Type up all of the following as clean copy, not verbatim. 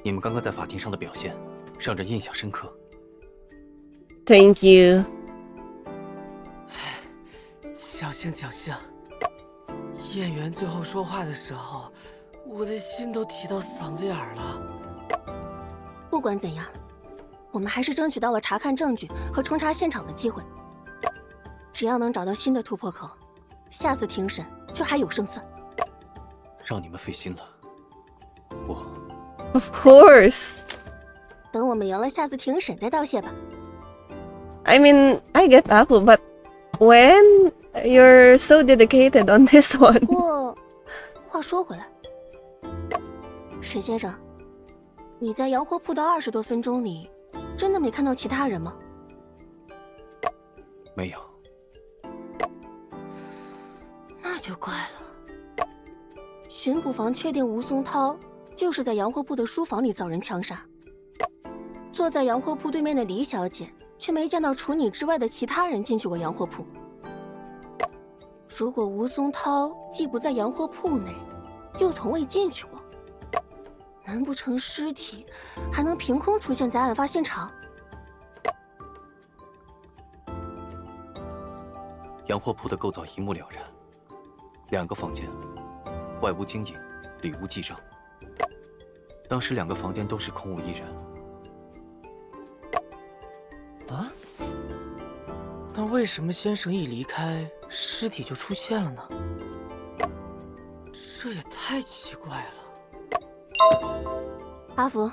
你们刚刚在法庭上的表现，让人印象深刻。Thank you。侥幸侥幸，演员最后说话的时候，我的心都提到嗓子眼了。不管怎样，我们还是争取到了查看证据和重查现场的机会。只要能找到新的突破口，下次庭审就还有胜算。让你们费心了，我。Of course。等我们赢了下次庭审再道谢吧。I mean, I get Apple, but when you're so dedicated on this one. 不过，话说回来，沈先生，你在洋货铺的20多分钟里，真的没看到其他人吗？没有。那就怪了。巡捕房确定吴松涛就是在洋货铺的书房里遭人枪杀，坐在洋货铺对面的李小姐却没见到除你之外的其他人进去过洋货铺。如果吴松涛既不在洋货铺内，又从未进去过，难不成尸体还能凭空出现在案发现场？洋货铺的构造一目了然，2个房间，外屋经营，里屋记账。当时2个房间都是空无一人。啊？那为什么先生一离开，尸体就出现了呢？这也太奇怪了。阿福，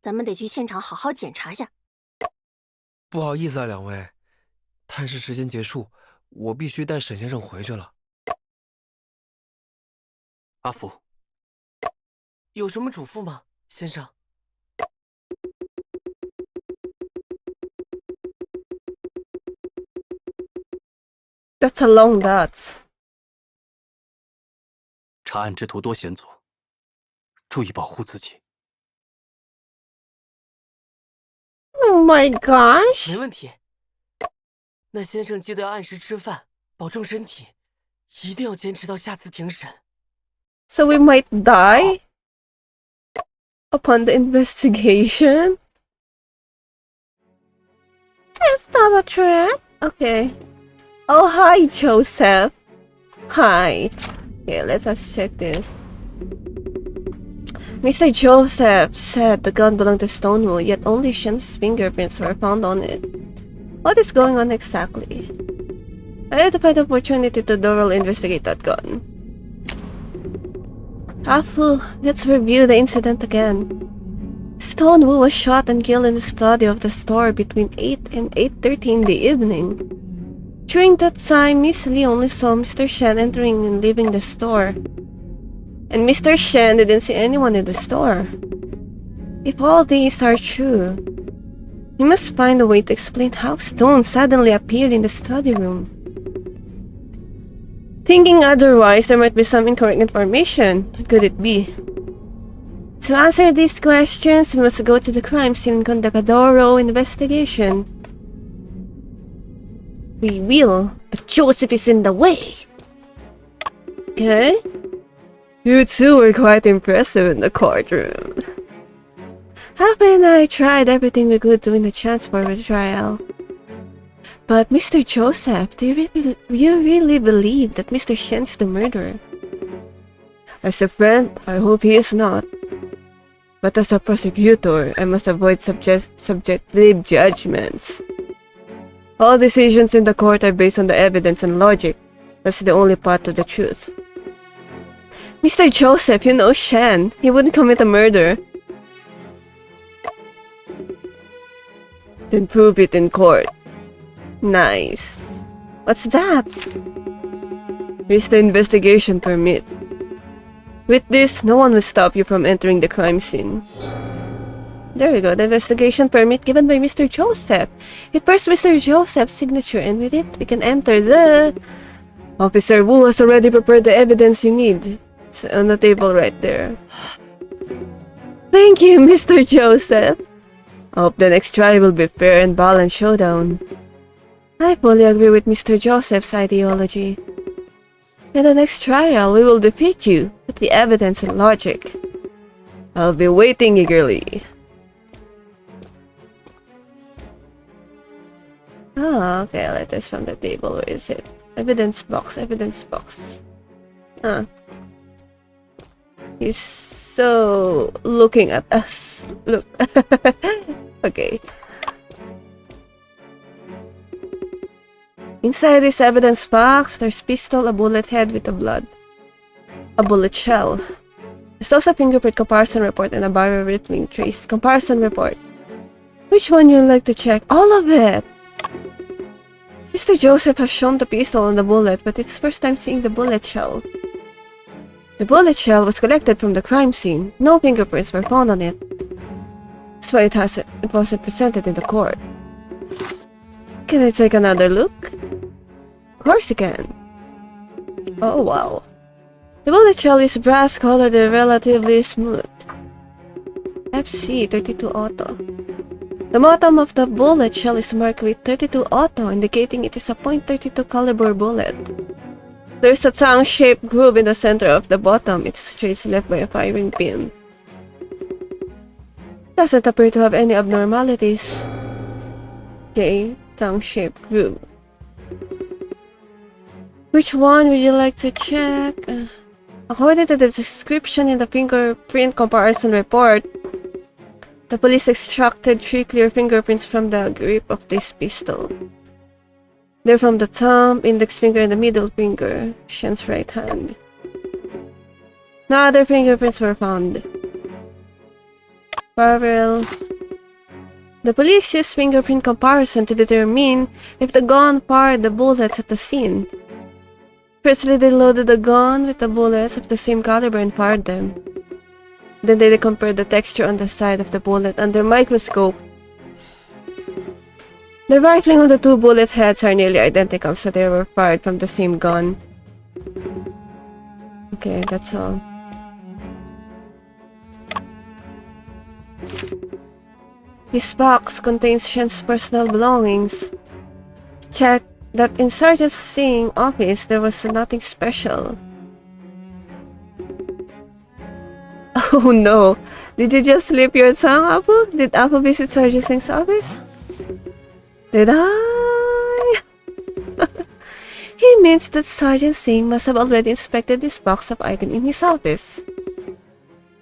咱们得去现场好好检查下。不好意思啊，2位，探视时间结束，我必须带沈先生回去了。阿福，有什么嘱咐吗，先生？That's a long dot。查案之途多险阻，注意保护自己。Oh my gosh！ 没问题。那先生记得要按时吃饭，保重身体，一定要坚持到下次庭审。So we might die upon the investigation? It's not a trap. Okay. Oh, hi, Joseph. Hi. Okay, let's just check this. Mr. Joseph said the gun belonged to Stonewall, yet only Shen's fingerprints were found on it. What is going on exactly? I had to find an opportunity to thoroughly investigate that gun. Afu, let's review the incident again. Stonewall was shot and killed in the study of the store between 8 and 8:30 in the evening. During that time, Miss Lee only saw Mr. Shen entering and leaving the store. And Mr. Shen didn't see anyone in the store. If all these are true, we must find a way to explain how Stone suddenly appeared in the study room. Thinking otherwise, there might be some incorrect information. What could it be? To answer these questions, we must go to the crime scene and conduct a thorough investigation. We will, but Joseph is in the way. Okay. You two were quite impressive in the courtroom. Happy and I tried everything we could to win the chance for a trial. But Mr. Joseph, do you really believe that Mr. Shen's the murderer? As a friend, I hope he is not. But as a prosecutor, I must avoid subjective judgments. All decisions in the court are based on the evidence and logic. That's the only path to the truth. Mr. Joseph, you know Shen. He wouldn't commit a murder. Then prove it in court. Nice. What's that? Here's the investigation permit. With this, no one will stop you from entering the crime scene. There you go, the investigation permit given by Mr. Joseph. It bears Mr. Joseph's signature, and with it, we can enter the... Officer Wu has already prepared the evidence you need. It's on the table right there. Thank you, Mr. Joseph. I hope the next trial will be fair and balanced showdown. I fully agree with Mr. Joseph's ideology. In the next trial, we will defeat you with the evidence and logic. I'll be waiting eagerly. Ah, okay, letters from the table. Where is it? Evidence box, evidence box. Huh. He's so looking at us. Look. Okay. Inside this evidence box, there's pistol, a bullet head with a bullet shell. There's also a fingerprint comparison report and a barrel rippling trace comparison report. Which one you'd like to check? All of it! Mr. Joseph has shown the pistol and the bullet, but it's first time seeing the bullet shell. The bullet shell was collected from the crime scene. No fingerprints were found on it. That's why it wasn't presented in the court. Can I take another look? Of course you can. Oh wow. The bullet shell is brass colored and relatively smooth. FC32 Auto. The bottom of the bullet shell is marked with 32 Auto, indicating it is a .32 caliber bullet. There's a tongue-shaped groove in the center of the bottom. Its trace left by a firing pin. Doesn't appear to have any abnormalities. Okay, tongue-shaped groove. Which one would you like to check? According to the description in the fingerprint comparison report, the police extracted 3 clear fingerprints from the grip of this pistol. They're from the thumb, index finger, and the middle finger, Shen's right hand. No other fingerprints were found. Barrel. The police used fingerprint comparison to determine if the gun fired the bullets at the scene. Firstly, they loaded the gun with the bullets of the same caliber and fired them. Then they compared the texture on the side of the bullet under microscope. The rifling on the 2 bullet heads are nearly identical, so they were fired from the same gun. Okay, that's all. This box contains Shen's personal belongings. Check that in Sergeant Singh's office there was nothing special. Oh no! Did you just slip your tongue, Apple? Did Apple visit Sergeant Singh's office? Did I? He means that Sergeant Singh must have already inspected this box of items in his office.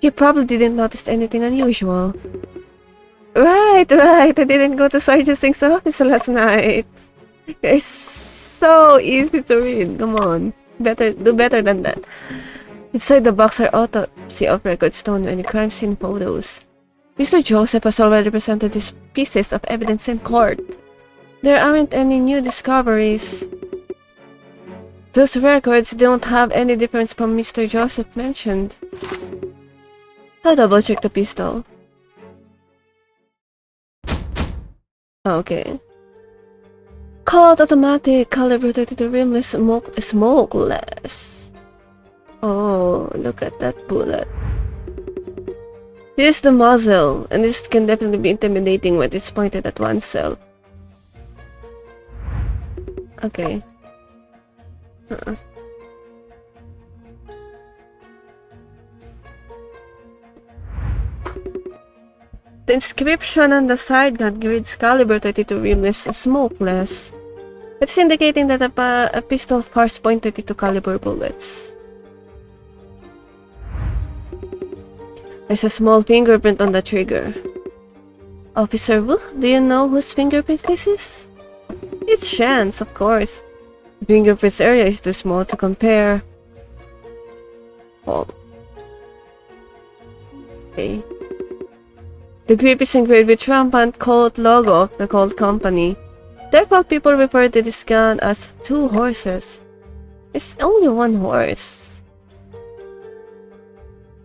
He probably didn't notice anything unusual. Right. I didn't go to Sergeant Singh's office last night. You're so easy to read. Come on. Do better than that. Inside the box are autopsy of records found in crime scene photos. Mr. Joseph has already presented these pieces of evidence in court. There aren't any new discoveries. Those records don't have any difference from Mr. Joseph mentioned. I'll double check the pistol. Okay. Cold automatic, caliber 32 rimless, smokeless. Oh, look at that bullet. This is the muzzle, and this can definitely be intimidating when it's pointed at oneself. Okay. The inscription on the side gun reads caliber 32 rimless, smokeless. It's indicating that a pistol fires .32 caliber bullets. There's a small fingerprint on the trigger. Officer Wu, do you know whose fingerprints this is? It's Shen's, of course. The fingerprints area is too small to compare. Oh. Okay. The grip is engraved with rampant Colt logo of the Colt Company. Therefore, people refer to this gun as 2 horses. It's only 1 horse.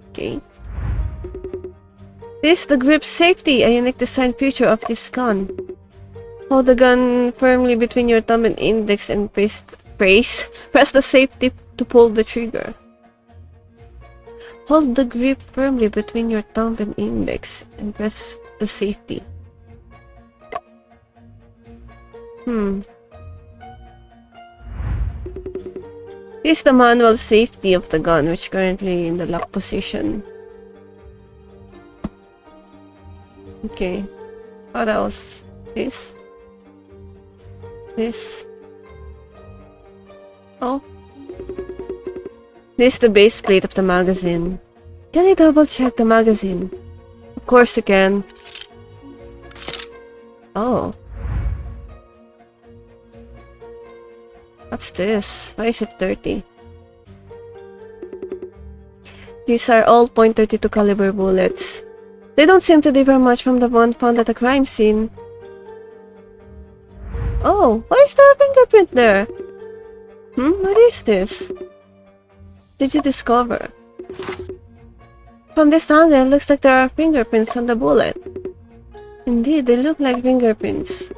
Okay. This is the grip safety, a unique design feature of this gun. Hold the gun firmly between your thumb and index and press the safety to pull the trigger. Hold the grip firmly between your thumb and index and press the safety. This is the manual safety of the gun, which is currently in the lock position. Okay. What else? This? This? Oh. This is the base plate of the magazine. Can I double check the magazine? Of course you can. Oh. What's this? Why is it dirty? These are all .32 caliber bullets. They don't seem to differ much from the one found at the crime scene. Oh, why is there a fingerprint there? What is this? Did you discover? From this angle, it looks like there are fingerprints on the bullet. Indeed, they look like fingerprints.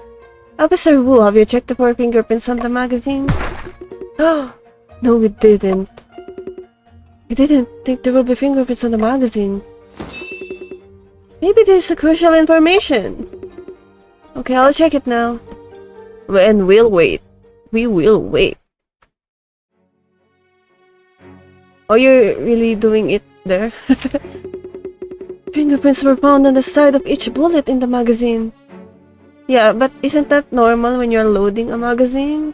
Officer Wu, have you checked for fingerprints on the magazine? No, we didn't. We didn't think there would be fingerprints on the magazine. Maybe there's crucial information. Okay, I'll check it now. And we'll wait. We will wait. Oh, you're really doing it there? Fingerprints were found on the side of each bullet in the magazine. Yeah, but isn't that normal when you're loading a magazine?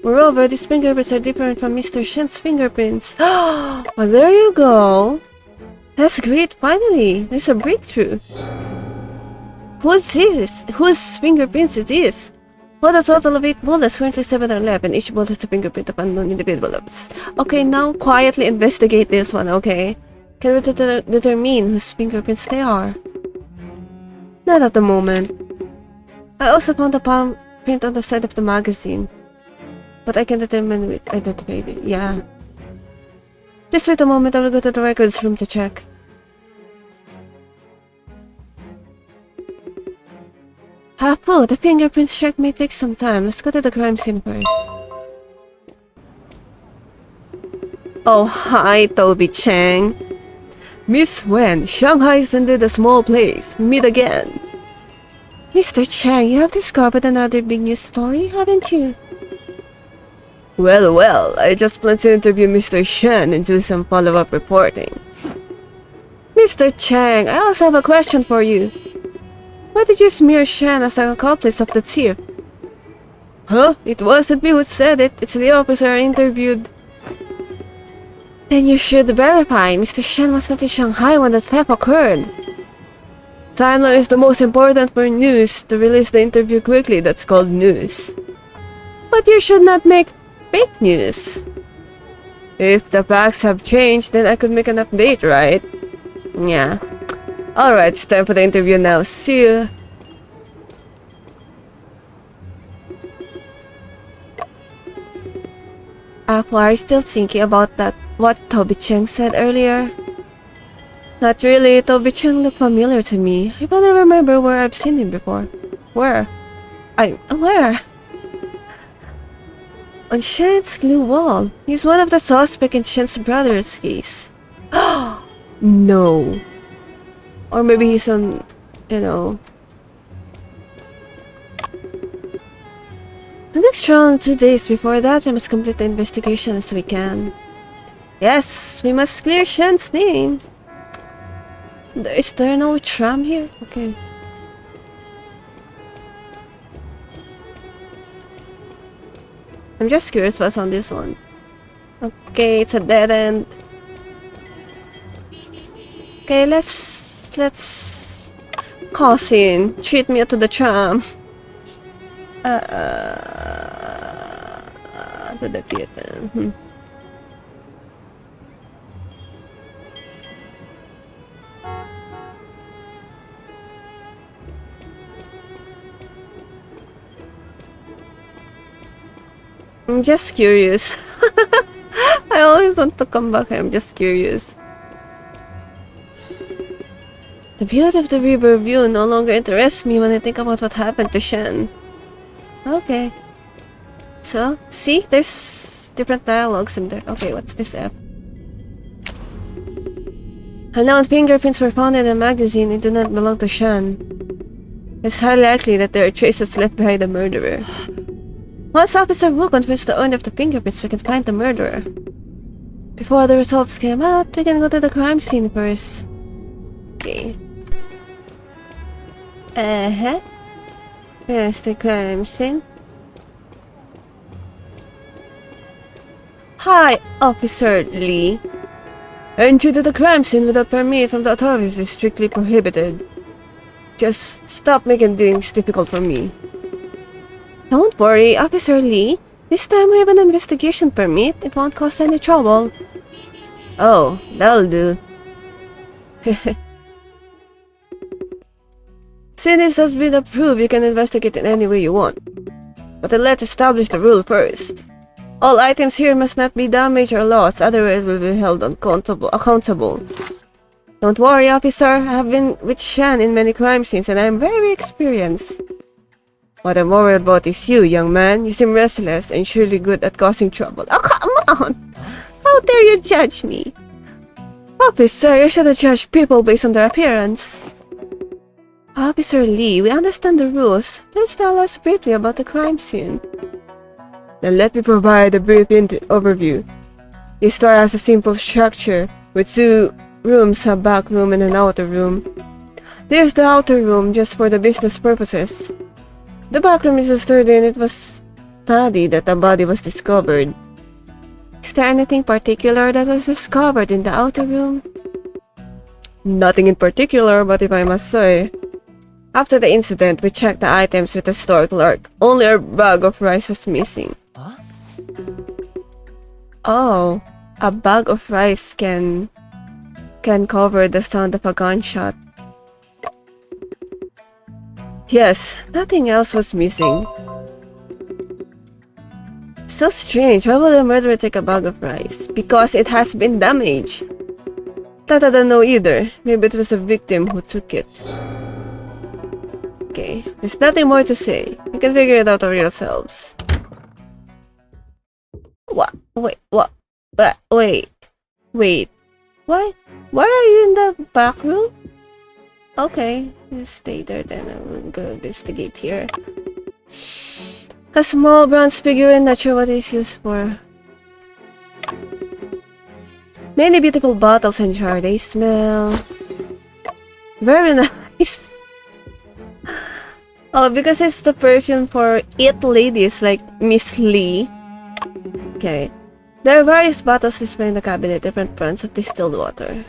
Moreover, these fingerprints are different from Mr. Shen's fingerprints. Well, there you go. That's great, finally. There's a breakthrough. Who's this? Whose fingerprints is this? For a total of 8 bullets, currently 7 are left, and each bullet has a fingerprint of unknown individuals. Okay, now quietly investigate this one, okay? Can we determine whose fingerprints they are? Not at the moment. I also found a palm print on the side of the magazine. But I can determine which identified it. Yeah. Please wait a moment, I will go to the records room to check. Hapu, the fingerprints check may take some time. Let's go to the crime scene first. Oh, hi, Toby Chang. Miss Wen, Shanghai is indeed a small place. We meet again. Mr. Chang, you have discovered another big news story, haven't you? Well, I just plan to interview Mr. Shen and do some follow-up reporting. Mr. Chang, I also have a question for you. Why did you smear Shen as an accomplice of the thief? Huh? It wasn't me who said it. It's the officer I interviewed. Then you should verify. Mr. Shen was not in Shanghai when the theft occurred. Timeline is the most important for news. To release the interview quickly, that's called news. But you should not make fake news. If the facts have changed, then I could make an update, right? Yeah. Alright, it's time for the interview now. See you. Apple, are you still thinking about that? What Toby Cheng said earlier? Not really. Toby Cheng looked familiar to me. I want to remember where I've seen him before. Where? Where? On Shen's glue wall. He's one of the suspects in Shen's brother's case. No. Or maybe he's on, you know. The next round, 2 days before that, we must complete the investigation as we can. Yes, we must clear Shen's name. Is there no tram here? Okay. I'm just curious what's on this one. Okay, it's a dead end. Okay, let's cause in. Treat me to the tram. To the theater. I'm just curious. I always want to come back here. I'm just curious. The beauty of the river view no longer interests me when I think about what happened to Shen. Okay. So, see? There's different dialogues in there. Okay, what's this F? Unknown fingerprints were found in a magazine and do not belong to Shen. It's highly likely that there are traces left behind the murderer. Once Officer Wu confirms the owner of the fingerprints, we can find the murderer. Before the results came out, we can go to the crime scene first. Okay. Where's the crime scene? Hi, Officer Lee. Entry to the crime scene without permit from the authorities is strictly prohibited. Just stop making things difficult for me. Don't worry, Officer Lee. This time we have an investigation permit. It won't cause any trouble. Oh, that'll do. Since this has been approved, you can investigate in any way you want. But let's establish the rule first. All items here must not be damaged or lost, otherwise will be held accountable. Don't worry, officer. I have been with Shan in many crime scenes and I am very experienced. What I'm worried about is you, young man. You seem restless and surely good at causing trouble. Oh, come on! How dare you judge me? Officer, you should judge people based on their appearance. Officer Lee, we understand the rules. Please tell us briefly about the crime scene. Then let me provide a brief overview. This store has a simple structure with 2 rooms, a back room and an outer room. This is the outer room just for the business purposes. The back room is sturdy and it was studied that a body was discovered. Is there anything particular that was discovered in the outer room? Nothing in particular, but if I must say, after the incident, we checked the items with the store clerk. Only our bag of rice was missing. Huh? Oh, a bag of rice can cover the sound of a gunshot. Yes, nothing else was missing. So strange, why would a murderer take a bag of rice? Because it has been damaged. That I don't know either. Maybe it was a victim who took it. Okay, there's nothing more to say. You can figure it out for yourselves. What? Wait. Why are you in the back room? Okay, you stay there then. I will go investigate here. A small bronze figurine, not sure what it's used for. Many beautiful bottles and jars. They smell very nice. Oh, because it's the perfume for it ladies like Miss Lee. Okay. There are various bottles displayed in the cabinet, different brands of distilled water.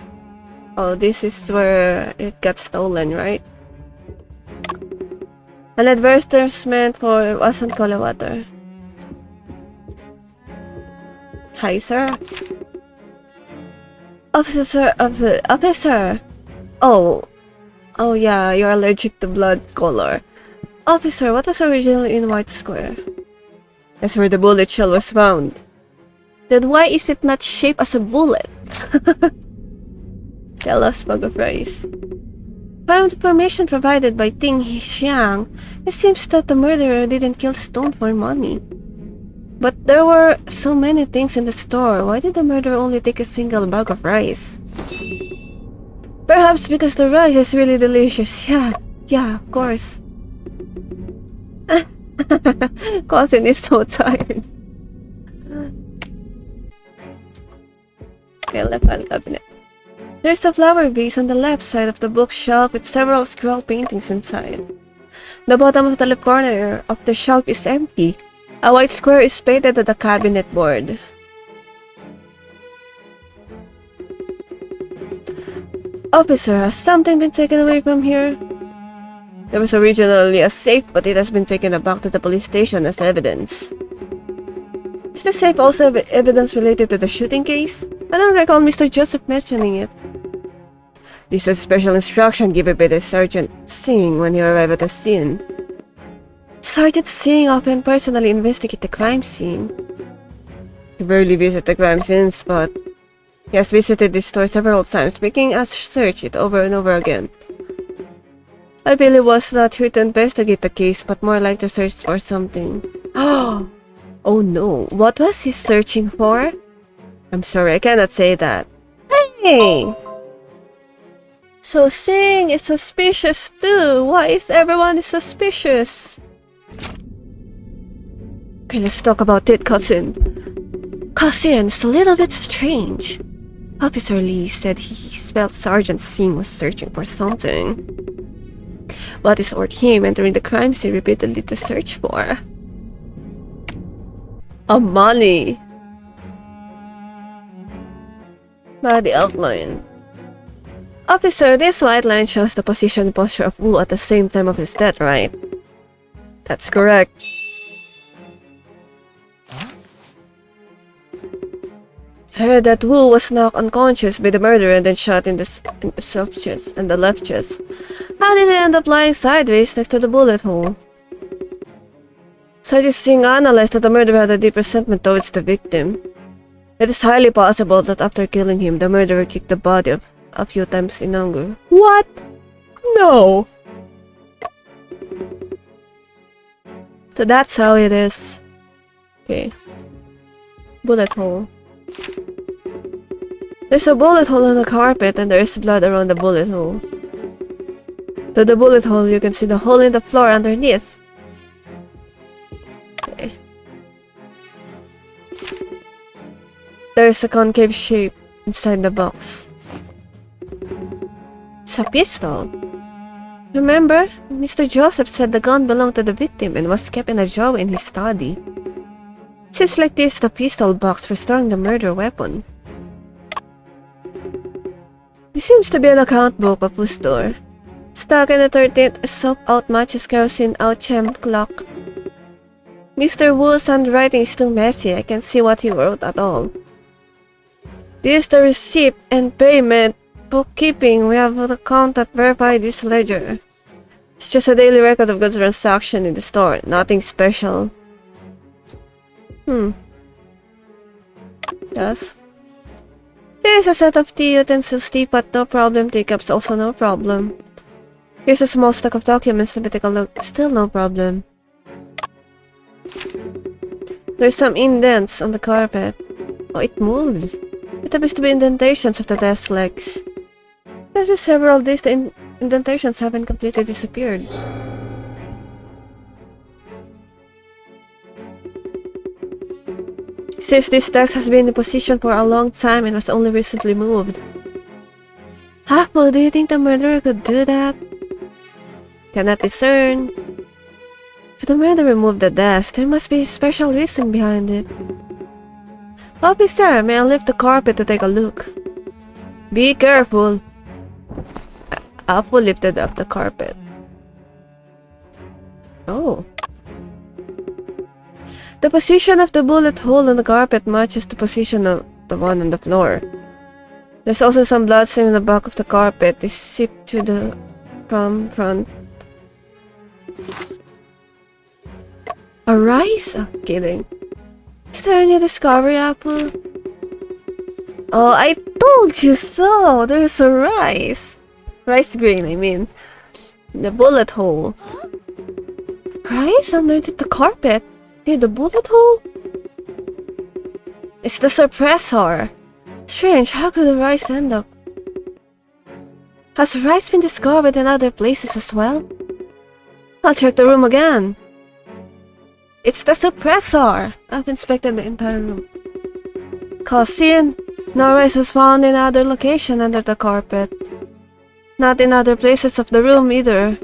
Oh, this is where it got stolen, right? An advertisement for wasn't cola water. Hi, sir. Officer. Oh yeah, you're allergic to blood color. Officer, what was originally in White Square? That's where the bullet shell was found. Then why is it not shaped as a bullet? Tell us, bag of rice. From information provided by Ting Xiang, it seems that the murderer didn't kill Stone for money. But there were so many things in the store. Why did the murderer only take a single bag of rice? Perhaps because the rice is really delicious. Yeah, of course. Cousin is so tired. Okay, left hand cabinet. There's a flower vase on the left side of the bookshelf with several scroll paintings inside. The bottom of the left corner of the shelf is empty. A white square is painted to the cabinet board. Officer, has something been taken away from here? There was originally a safe, but it has been taken back to the police station as evidence. Is the safe also evidence related to the shooting case? I don't recall Mr. Joseph mentioning it. This was special instruction given by the Sergeant Singh when he arrived at the scene. Sergeant Singh often personally investigate the crime scene. He rarely visits the crime scenes, but he has visited this store several times, making us search it over and over again. I feel he was not here to investigate the case, but more like to search for something. Oh no, what was he searching for? I'm sorry, I cannot say that. Hey! So Singh is suspicious too. Why is everyone suspicious? Okay, let's talk about it, cousin. Cousin, it's a little bit strange. Officer Lee said he smelled Sergeant Singh was searching for something. What is or him entering the crime scene repeatedly to search for? Money! Body outline. Officer, this white line shows the position and posture of Wu at the same time of his death, right? That's correct. I heard that Wu was knocked unconscious by the murderer and then shot in the soft chest and the left chest. How did he end up lying sideways next to the bullet hole? Sergeant Singh analyzed that the murderer had a deep resentment towards the victim. It is highly possible that after killing him, the murderer kicked the body a few times in anger. What? No! So that's how it is. Okay. Bullet hole. There's a bullet hole on the carpet and there is blood around the bullet hole. To the bullet hole, you can see the hole in the floor underneath. Okay. There's a concave shape inside the box. It's a pistol. Remember, Mr. Joseph said the gun belonged to the victim and was kept in a drawer in his study. Seems like this is the pistol box for storing the murder weapon. This seems to be an account book of Wu's store. Stuck in the 13th, soap out matches, kerosene out, chime clock. Mr. Wu's handwriting is too messy, I can't see what he wrote at all. This is the receipt and payment. Bookkeeping, we have an account that verifies this ledger. It's just a daily record of goods transaction in the store, nothing special. Yes. Here's a set of tea utensils, teapot, no problem, teacups, also no problem. Here's a small stack of documents, let me take a look, still no problem. There's some indents on the carpet. Oh, it moved. It appears to be indentations of the desk legs. There's been several days the indentations haven't completely disappeared. Seems this desk has been in position for a long time and was only recently moved. Hapo, do you think the murderer could do that? Cannot discern. If the murderer moved the desk, there must be a special reason behind it. Officer, may I lift the carpet to take a look? Be careful. Apu lifted up the carpet. Oh. The position of the bullet hole on the carpet matches the position of the one on the floor. There's also some blood stain on the back of the carpet. It seeped through the front. A rice? Oh, kidding. Is there any discovery, Apple? Oh, I told you so! There's a rice! Rice grain, I mean. The bullet hole. Rice underneath the carpet? Near the bullet hole? It's the suppressor. Strange, how could the rice end up? Has rice been discovered in other places as well? I'll check the room again. It's the suppressor! I've inspected the entire room. Cousin, no rice was found in other location under the carpet. Not in other places of the room either.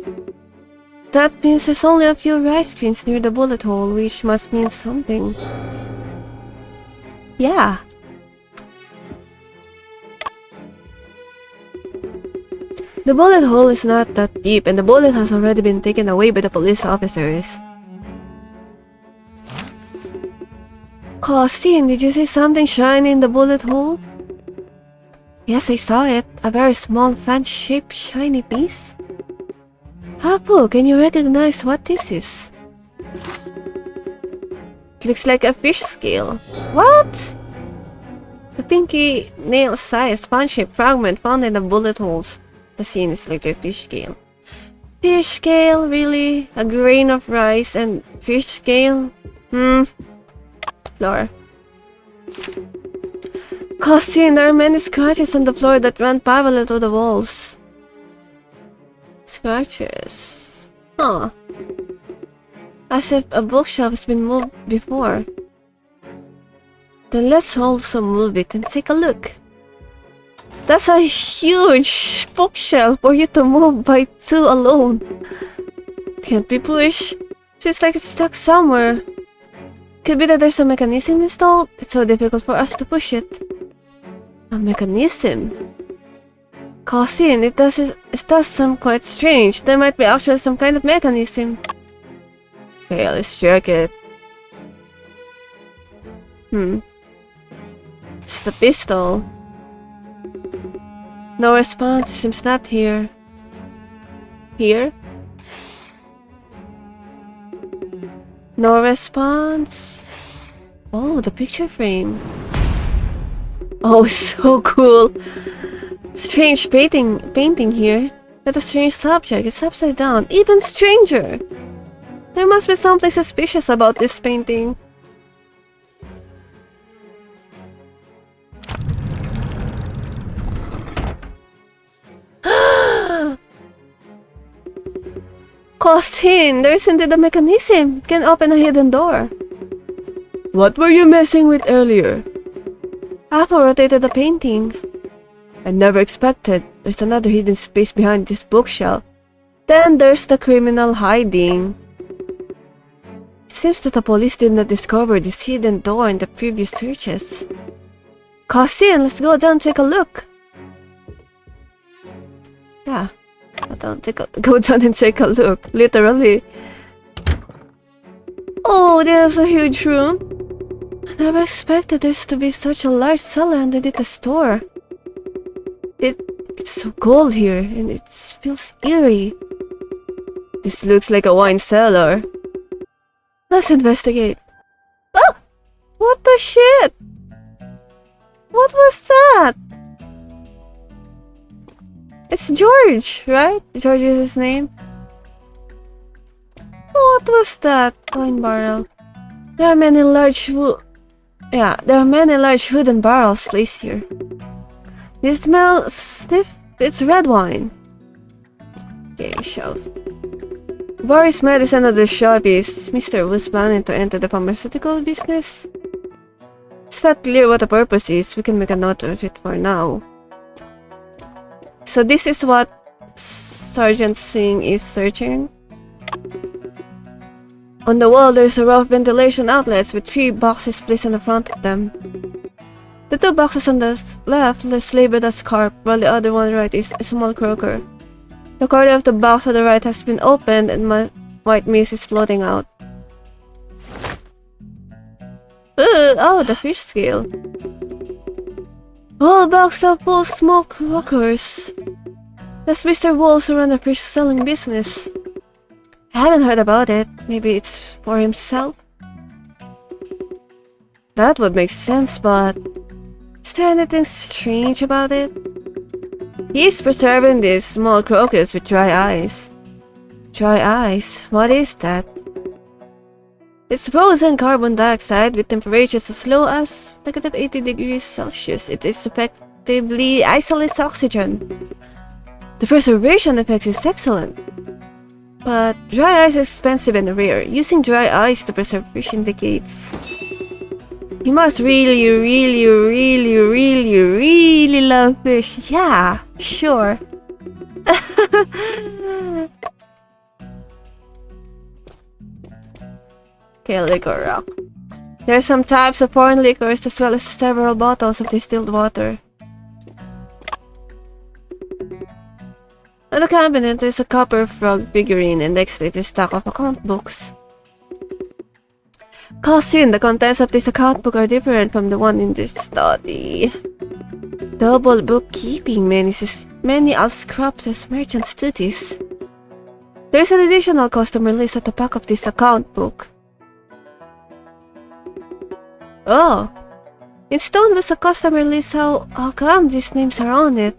That means there's only a few rice grains near the bullet hole, which must mean something. Yeah. The bullet hole is not that deep and the bullet has already been taken away by the police officers. Cousin, did you see something shiny in the bullet hole? Yes, I saw it. A very small fan-shaped shiny piece. Hapu, can you recognize what this is? It looks like a fish scale. What? The pinky nail-sized fan-shaped fragment found in the bullet holes. The scene is like a fish scale. Fish scale? Really? A grain of rice and fish scale? Floor. Cousin, there are many scratches on the floor that run parallel to the walls. Scratches. Huh. As if a bookshelf has been moved before. Then let's also move it and take a look. That's a huge bookshelf for you to move by two alone. Can't be pushed. Feels like it's stuck somewhere. Could be that there's a mechanism installed. It's so difficult for us to push it. A mechanism? Cousin, it does some quite strange. There might be actually some kind of mechanism. Okay, let's check it. It's the pistol. No response. It seems not here. Here? No response. Oh, the picture frame. Oh, so cool. Strange painting here. With a strange subject. It's upside down. Even stranger. There must be something suspicious about this painting. Cousin, there's indeed a mechanism. It can open a hidden door. What were you messing with earlier? Apple rotated the painting. I never expected there's another hidden space behind this bookshelf. Then there's the criminal hiding. It seems that the police did not discover this hidden door in the previous searches. Cousin, let's go down and take a look. Yeah. Go down and take a look, literally. Oh, there's a huge room. I never expected there's to be such a large cellar underneath the store. It's so cold here, and it feels eerie. This looks like a wine cellar. Let's investigate. Oh! What the shit? What was that? It's George, right? George is his name. What was that? Wine barrel. There are many large wooden barrels placed here. This smells stiff. It's red wine. Okay, shelf. Boris medicine of the shop is Mr. Wu's planning to enter the pharmaceutical business. It's not clear what the purpose is. We can make a note of it for now. So this is what Sergeant Singh is searching. On the wall, there's a row of ventilation outlets with 3 boxes placed on the front of them. The 2 boxes on the left is labeled as carp, while the other one right is a small croaker. The corner of the box on the right has been opened and white mist is floating out. Oh, the fish scale. Whole box of full smoke rockers. That's Mr. Wolves who run a fish selling business. I haven't heard about it. Maybe it's for himself? That would make sense, but is there anything strange about it? He's preserving these small crocus with dry ice. Dry ice? What is that? It's frozen carbon dioxide with temperatures as low as -80 degrees Celsius. It is effectively isolates oxygen. The preservation effect is excellent. But dry ice is expensive and rare. Using dry ice to preserve fish indicates you must really love fish. Yeah, sure. Okay, liquor rack. There are some types of foreign liquors as well as several bottles of distilled water. On the cabinet is a copper frog figurine and next to it is a stack of account books. Cousin, the contents of this account book are different from the one in this study. Double bookkeeping, many outcrops as merchants' duties. There's an additional customer list at the back of this account book. Oh, in stone was a customer list. How come these names are on it?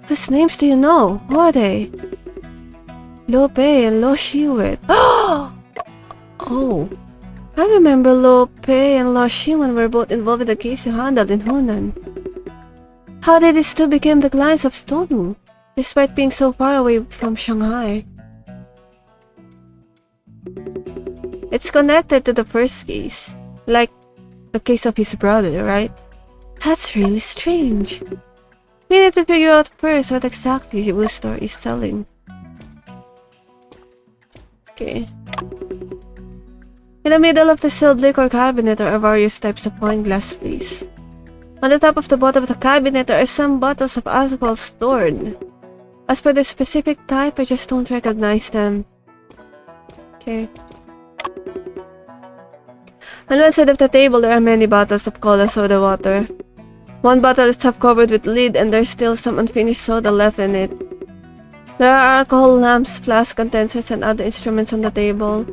Whose names do you know? Who are they? Lo Pei and Lo Shiwen. Oh, I remember Lo Pei and Lo Shiwen were both involved in the case you handled in Hunan. How did these two become the clients of Stonewu, despite being so far away from Shanghai? It's connected to the first case, like the case of his brother, right? That's really strange. We need to figure out first what exactly the store is selling. Okay. In the middle of the sealed liquor cabinet are various types of wine glass, please. On the top of the bottom of the cabinet there are some bottles of alcohol stored. As for the specific type, I just don't recognize them. Okay. On one side of the table there are many bottles of cola soda water. One bottle is half covered with lid and there's still some unfinished soda left in it. There are alcohol lamps, flask condensers, and other instruments on the table.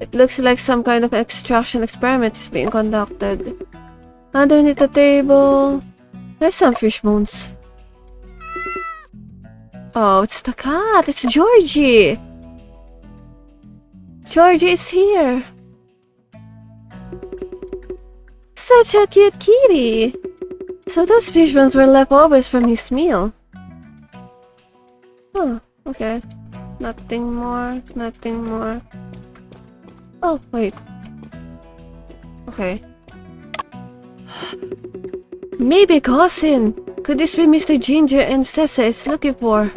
It looks like some kind of extraction experiment is being conducted. Underneath the table, there's some fish bones. Oh, it's the cat! It's Georgie! Georgie is here! Such a cute kitty! So those fish bones were leftovers from his meal. Oh, okay. Nothing more, nothing more. Oh, wait. Okay. Maybe cousin! Could this be Mr. Ginger and Sessa is looking for?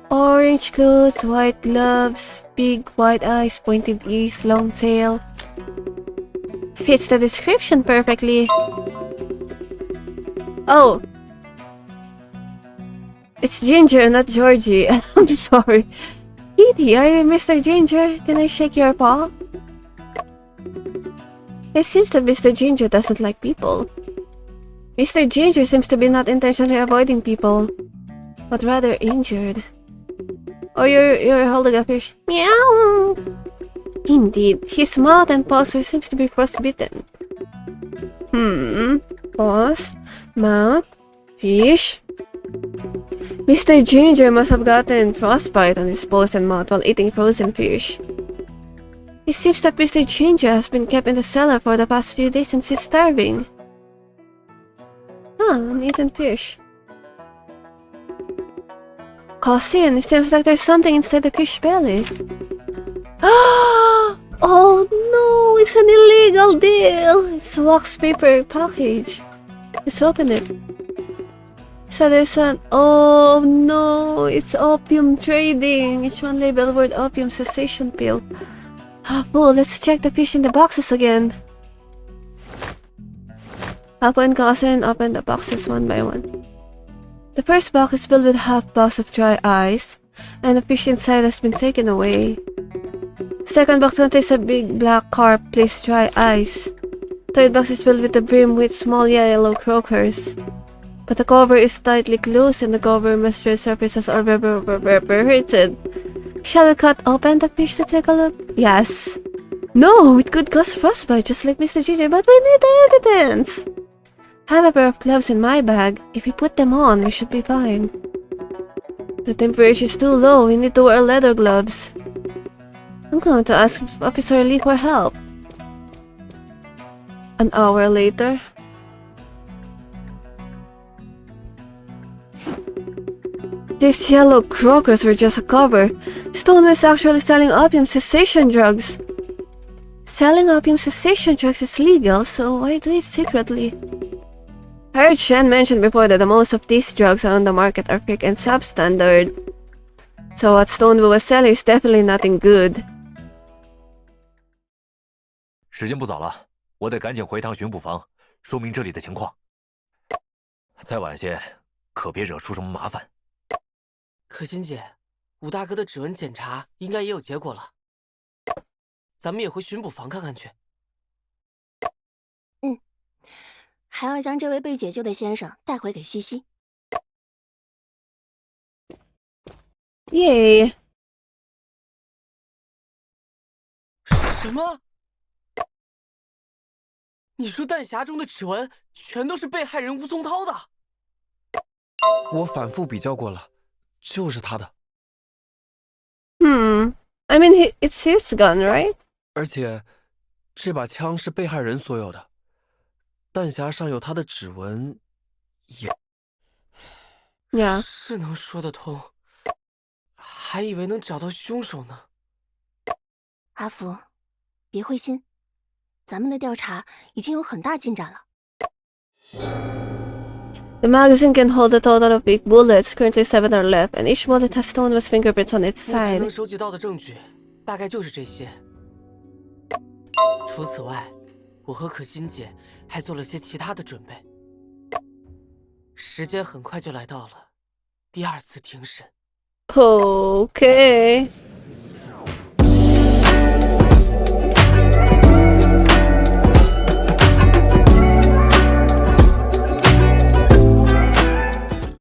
Orange clothes, white gloves, big white eyes, pointed ears, long tail. Fits the description perfectly. Oh! It's Ginger, not Georgie. I'm sorry. Kitty, are you Mr. Ginger? Can I shake your paw? It seems that Mr. Ginger doesn't like people. Mr. Ginger seems to be not intentionally avoiding people, but rather injured. Oh, you're holding a fish. Meow! Indeed, his mouth and paws seems to be frostbitten. Paws, mouth, fish. Mr. Ginger must have gotten frostbite on his paws and mouth while eating frozen fish. It seems that Mr. Ginger has been kept in the cellar for the past few days since he's starving. Ah, an eaten fish. Cousin, it seems like there's something inside the fish belly. Oh no, it's an illegal deal! It's a wax paper package. Let's open it. So there's an... Oh no, it's opium trading. Each one labeled word opium cessation pill. Ah, fool, let's check the fish in the boxes again. Apple and cousin open the boxes one by one. The first box is filled with half box of dry ice, and the fish inside has been taken away. Second box contains a big black carp placed dry ice. Third box is filled with the brim with small yellow croakers. But the cover is tightly closed and the cover moisture surfaces are hurted. Shall we cut open the fish to take a look? Yes. No, it could cause frostbite just like Mr. Ginger, but we need the evidence! I have a pair of gloves in my bag. If we put them on, we should be fine. The temperature is too low. We need to wear leather gloves. I'm going to ask Officer Lee for help. An hour later. These yellow croakers were just a cover. Stone was actually selling opium cessation drugs. Selling opium cessation drugs is legal, so why do it secretly? I heard Shen mention before that the most of these drugs on the market are fake and substandard. So what Stonewu was selling is definitely nothing good. 时间不早了，我得赶紧回趟巡捕房，说明这里的情况。再晚些，可别惹出什么麻烦。可心姐，武大哥的指纹检查应该也有结果了，咱们也回巡捕房看看去。还要将这位被解救的先生带回给西西。Yay! 什么？你说弹匣中的指纹全都是被害人吴松涛的？我反复比较过了，就是他的。I mean, it's his gun, right? 而且，这把枪是被害人所有的。 弹匣上有他的指纹，也 Yeah. 是能说得通，还以为能找到凶手呢。阿福，别灰心，咱们的调查已经有很大进展了。The magazine can hold a total of 8 bullets. Currently 7 are left, and each bullet has stone with fingerprints on its 目前 side. 能收集到的证据大概就是这些。除此外，我和可心姐还做了些其他的准备。时间很快就来到了第2次庭审。Okay.